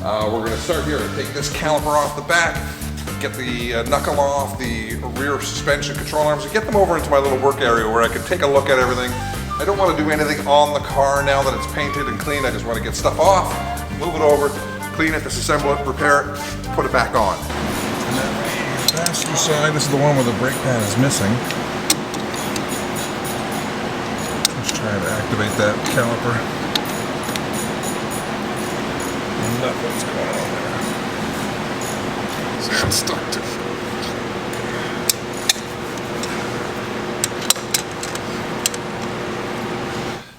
We're going to start here and take this caliper off the back, get the knuckle off the rear suspension control arms, and get them over into my little work area where I can take a look at everything. I don't want to do anything on the car now that it's painted and clean. I just want to get stuff off, move it over, clean it, disassemble it, repair it, put it back on. And then the passenger side, this is the one where the brake pad is missing. Let's try to activate that caliper. Nothing's going on there. See, it's stuck to.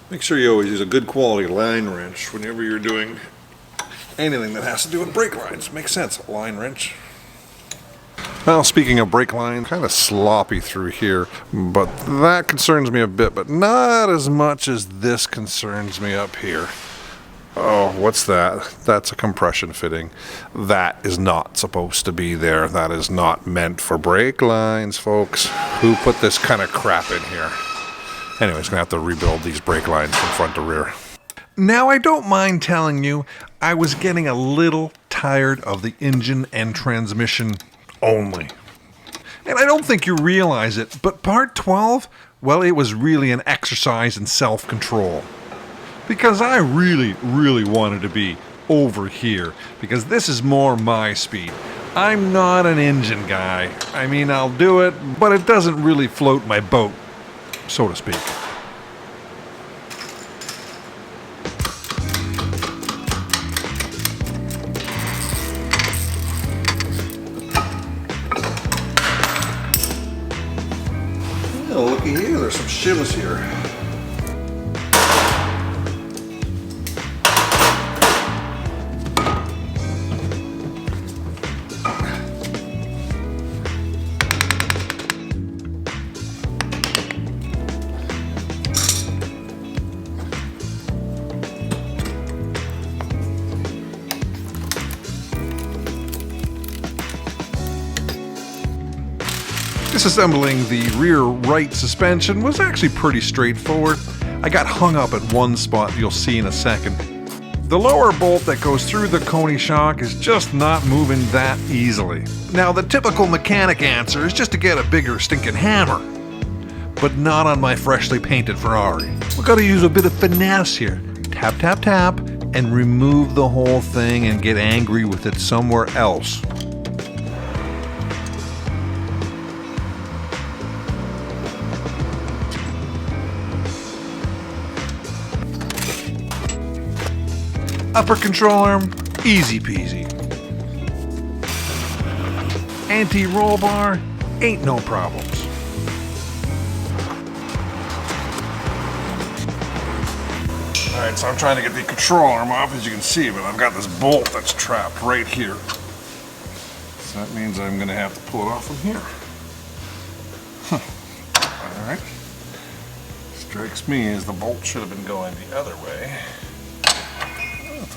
Make sure you always use a good quality line wrench whenever you're doing anything that has to do with brake lines. Makes sense, a line wrench. Well, speaking of brake line, kind of sloppy through here, but that concerns me a bit, but not as much as this concerns me up here. Oh, what's that? That's a compression fitting. That is not supposed to be there. That is not meant for brake lines, folks. Who put this kind of crap in here? Anyways, gonna have to rebuild these brake lines from front to rear. Now, I don't mind telling you, I was getting a little tired of the engine and transmission only. And I don't think you realize it, but part 12, well, it was really an exercise in self-control. Because I really wanted to be over here, because this is more my speed. I'm not an engine guy. I mean, I'll do it, but it doesn't really float my boat, so to speak. Oh, looky here, there's some shims here. Disassembling the rear right suspension was actually pretty straightforward. I got hung up at one spot you'll see in a second. The lower bolt that goes through the Coney shock is just not moving that easily. Now, the typical mechanic answer is just to get a bigger stinking hammer. But not on my freshly painted Ferrari. We've got to use a bit of finesse here. Tap, tap, tap, and remove the whole thing and get angry with it somewhere else. Upper control arm, easy peasy. Anti-roll bar, ain't no problems. Alright, so I'm trying to get the control arm off, as you can see, but I've got this bolt that's trapped right here. So that means I'm going to have to pull it off from here. Alright. Strikes me as the bolt should have been going the other way.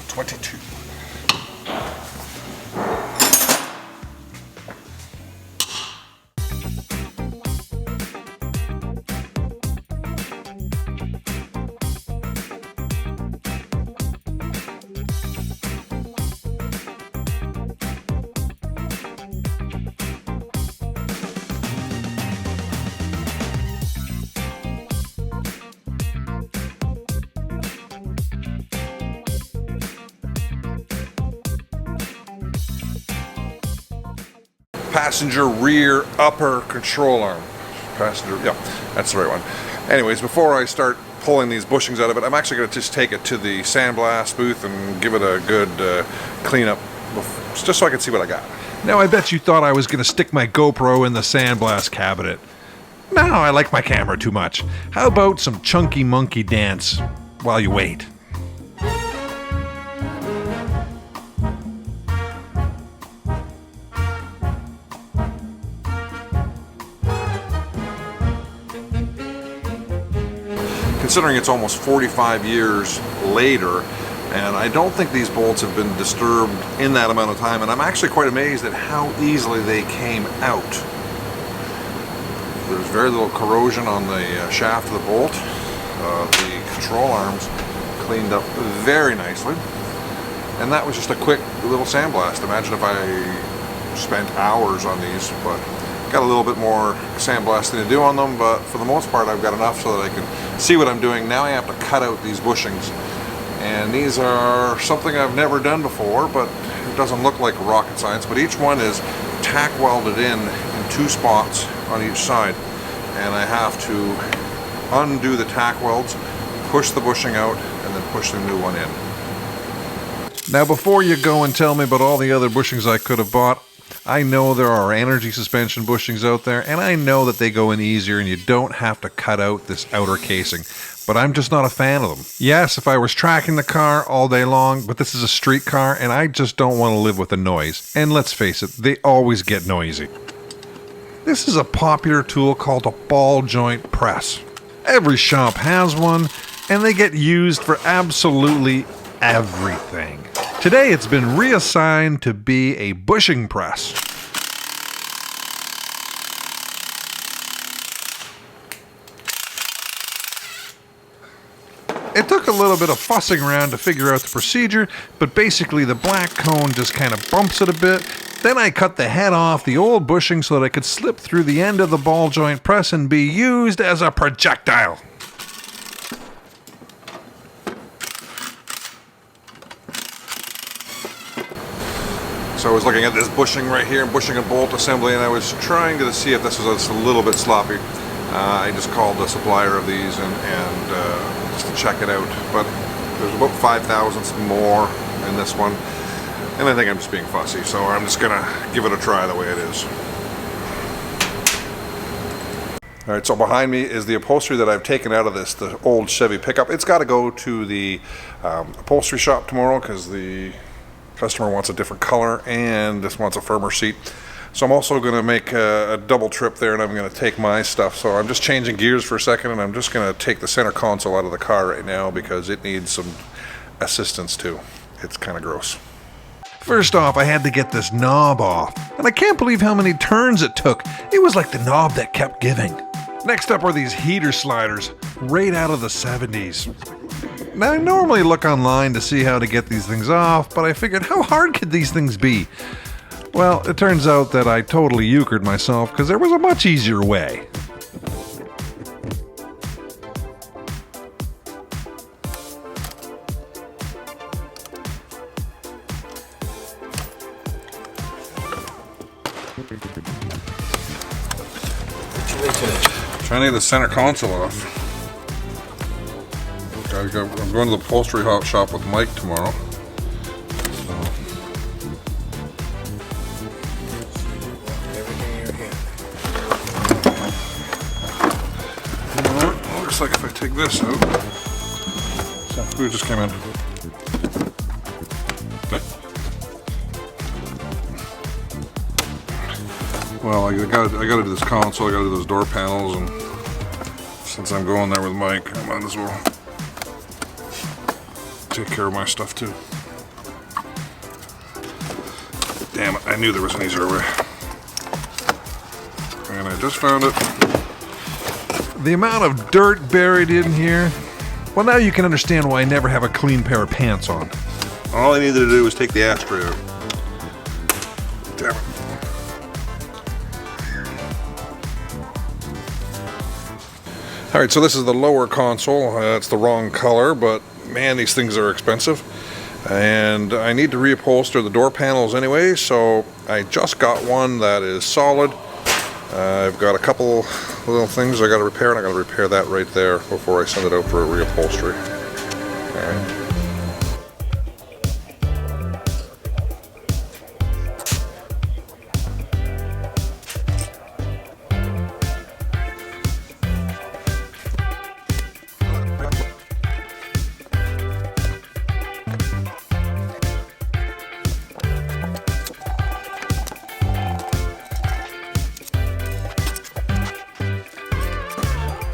22. Passenger rear upper control arm. Passenger, yeah, that's the right one. Anyways, before I start pulling these bushings out of it, I'm actually going to just take it to the sandblast booth and give it a good cleanup, just so I can see what I got. Now, I bet you thought I was going to stick my GoPro in the sandblast cabinet. No, I like my camera too much. How about some chunky monkey dance while you wait? Considering it's almost 45 years later, and I don't think these bolts have been disturbed in that amount of time, and I'm actually quite amazed at how easily they came out. There's very little corrosion on the shaft of the bolt. The control arms cleaned up very nicely. And that was just a quick little sandblast. Imagine if I spent hours on these, but got a little bit more sandblasting to do on them, but for the most part I've got enough so that I can see what I'm doing. Now I have to cut out these bushings, and these are something I've never done before, but it doesn't look like rocket science. But each one is tack welded in 2 spots on each side, and I have to undo the tack welds, push the bushing out, and then push the new one in. Now before you go and tell me about all the other bushings I could have bought, I know there are energy suspension bushings out there, and I know that they go in easier and you don't have to cut out this outer casing, but I'm just not a fan of them. Yes, if I was tracking the car all day long, but this is a street car and I just don't want to live with the noise. And let's face it, they always get noisy. This is a popular tool called a ball joint press. Every shop has one, and they get used for absolutely everything. Today it's been reassigned to be a bushing press. It took a little bit of fussing around to figure out the procedure, but basically the black cone just kind of bumps it a bit. Then I cut the head off the old bushing so that I could slip through the end of the ball joint press and be used as a projectile. So I was looking at this bushing right here, bushing and bolt assembly, and I was trying to see if this was just a little bit sloppy. I just called the supplier of these and just to check it out, but there's about 5 thousandths more in this one, and I think I'm just being fussy, so I'm just gonna give it a try the way it is. Alright, so behind me is the upholstery that I've taken out of this, the old Chevy pickup. It's got to go to the upholstery shop tomorrow because the customer wants a different color and just wants a firmer seat. So I'm also going to make a double trip there, and I'm going to take my stuff. So I'm just changing gears for a second, and I'm just going to take the center console out of the car right now because it needs some assistance too. It's kind of gross. First off, I had to get this knob off, and I can't believe how many turns it took. It was like the knob that kept giving. Next up are these heater sliders, right out of the 70s. Now, I normally look online to see how to get these things off, but I figured, how hard could these things be? Well, it turns out that I totally euchred myself because there was a much easier way. Trying to get the center console off. I'm going to the upholstery shop with Mike tomorrow. Looks like if I take this out, who just came in? Well, I gotta do this console. I gotta do those door panels, and since I'm going there with Mike, I might as well take care of my stuff too. Damn it! I knew there was an easier way, and I just found it. The amount of dirt buried in here. Well, now you can understand why I never have a clean pair of pants on. All I needed to do was take the ashtray out. Damn it. Alright, so this is the lower console. It's the wrong color, but man, these things are expensive. And I need to reupholster the door panels anyway, so I just got one that is solid. I've got a couple little things I got to repair, and I got to repair that right there before I send it out for a reupholstery. Alright.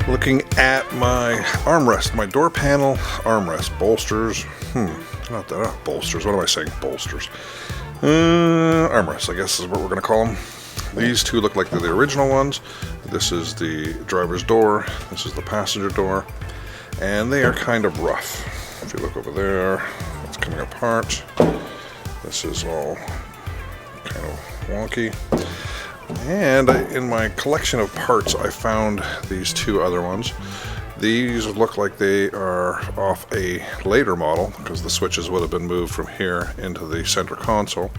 Looking at my armrest, my door panel armrest, bolsters, not that, bolsters, what am I saying, bolsters, armrests I guess is what we're going to call them. These two look like they're the original ones. This is the driver's door, this is the passenger door, and they are kind of rough. If you look over there, it's coming apart. This is all kind of wonky. And in my collection of parts, I found these two other ones. These look like they are off a later model because the switches would have been moved from here into the center console.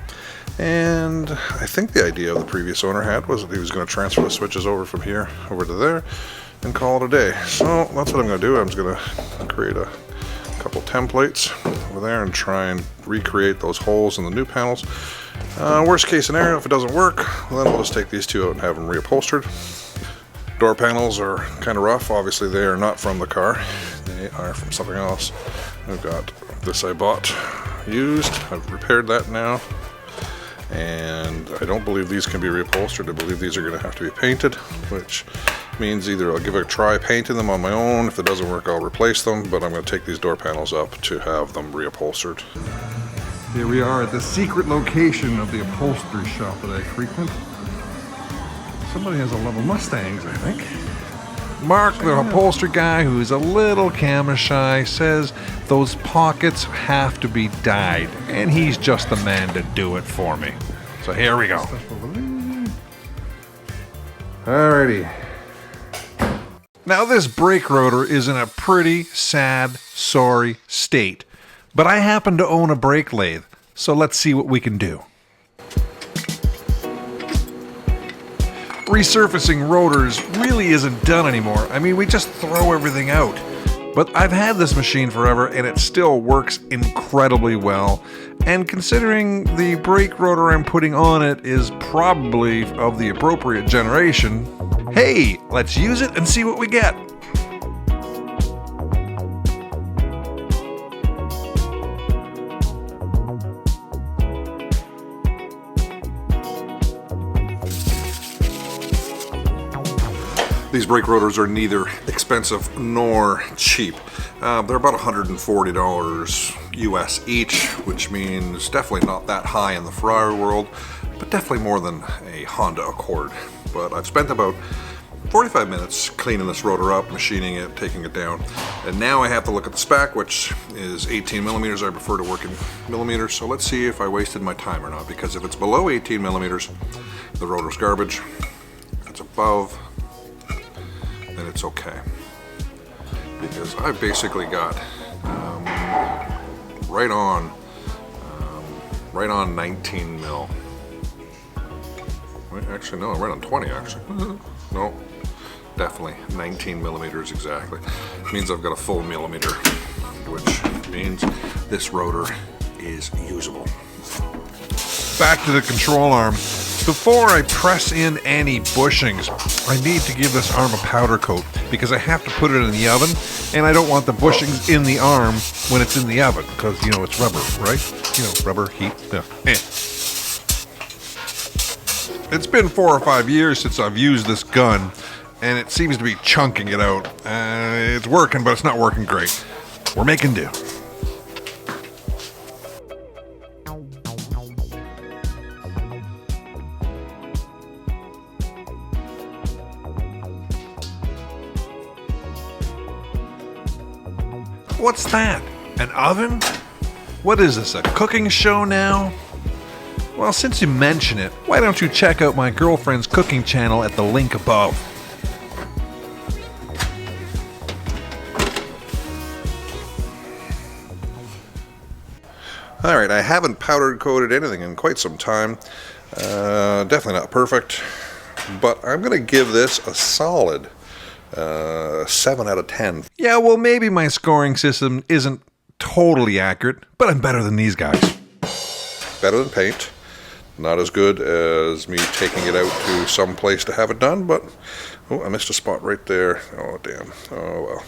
And I think the idea of the previous owner had was that he was going to transfer the switches over from here over to there and call it a day. So that's what I'm going to do. I'm just going to create a couple templates over there and try and recreate those holes in the new panels. Worst case scenario, if it doesn't work, then I'll just take these two out and have them reupholstered. Door panels are kind of rough. Obviously they are not from the car. They are from something else. I've got this I bought used. I've repaired that now. And I don't believe these can be reupholstered. I believe these are going to have to be painted, which means either I'll give it a try painting them on my own. If it doesn't work, I'll replace them, but I'm going to take these door panels up to have them reupholstered. Here we are at the secret location of the upholstery shop that I frequent. Somebody has a love of Mustangs, I think. Mark, the upholstery guy, who's a little camera shy, says those pockets have to be dyed, and he's just the man to do it for me. So here we go. Alrighty. Now this brake rotor is in a pretty sad, sorry state, but I happen to own a brake lathe, so let's see what we can do. Resurfacing rotors really isn't done anymore. I mean, we just throw everything out. But I've had this machine forever and it still works incredibly well. And considering the brake rotor I'm putting on it is probably of the appropriate generation, hey, let's use it and see what we get. These brake rotors are neither expensive nor cheap. They're about $140 US each, which means definitely not that high in the Ferrari world, but definitely more than a Honda Accord. But I've spent about 45 minutes cleaning this rotor up, machining it, taking it down, and now I have to look at the spec, which is 18 millimeters. I prefer to work in millimeters, so let's see if I wasted my time or not, because if it's below 18 millimeters, the rotor's garbage. If it's above, then it's okay, because I basically got right on 19 mil. Wait, actually no, right on 20 actually. No, definitely 19 millimeters exactly. It means I've got a full millimeter, which means this rotor is usable. Back to the control arm. Before I press in any bushings, I need to give this arm a powder coat because I have to put it in the oven, and I don't want the bushings in the arm when it's in the oven because, you know, it's rubber, right? You know, rubber, heat, yeah. It's been 4 or 5 years since I've used this gun, and it seems to be chunking it out. It's working, but it's not working great. We're making do. What's that? An oven? What is this, a cooking show now? Well, since you mention it, why don't you check out my girlfriend's cooking channel at the link above. Alright, I haven't powder coated anything in quite some time. Definitely not perfect, but I'm going to give this a solid 7 out of 10. Yeah, well, maybe my scoring system isn't totally accurate, but I'm better than these guys. Better than paint. Not as good as me taking it out to some place to have it done, but oh, I missed a spot right there. Oh, damn. Oh, well.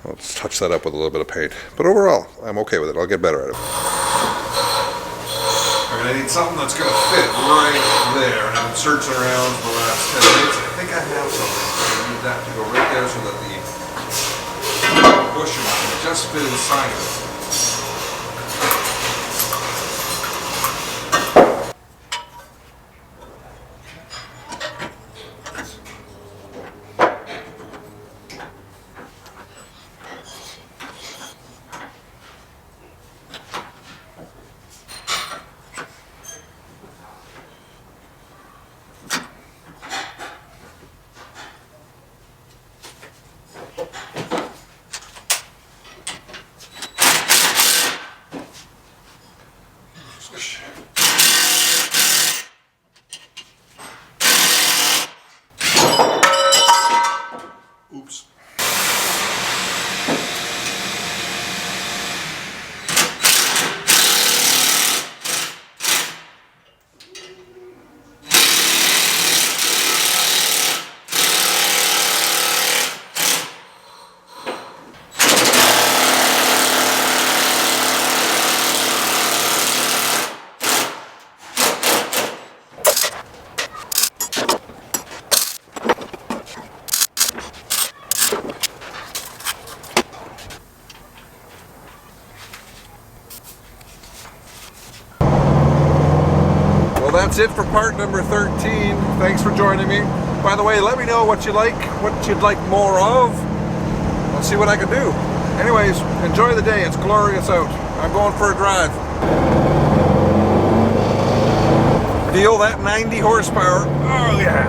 Let's touch that up with a little bit of paint. But overall, I'm okay with it. I'll get better at it. Alright, I need something that's going to fit right there. And I've been searching around for the last 10 minutes. I think I have something. I need that to go right there so that the bushing can just fit inside of it. Oops. That's it for part number 13. Thanks for joining me. By the way, let me know what you'd like more of. I'll see what I can do. Anyways, enjoy the day. It's glorious out. I'm going for a drive. Feel that 90 horsepower. Oh yeah.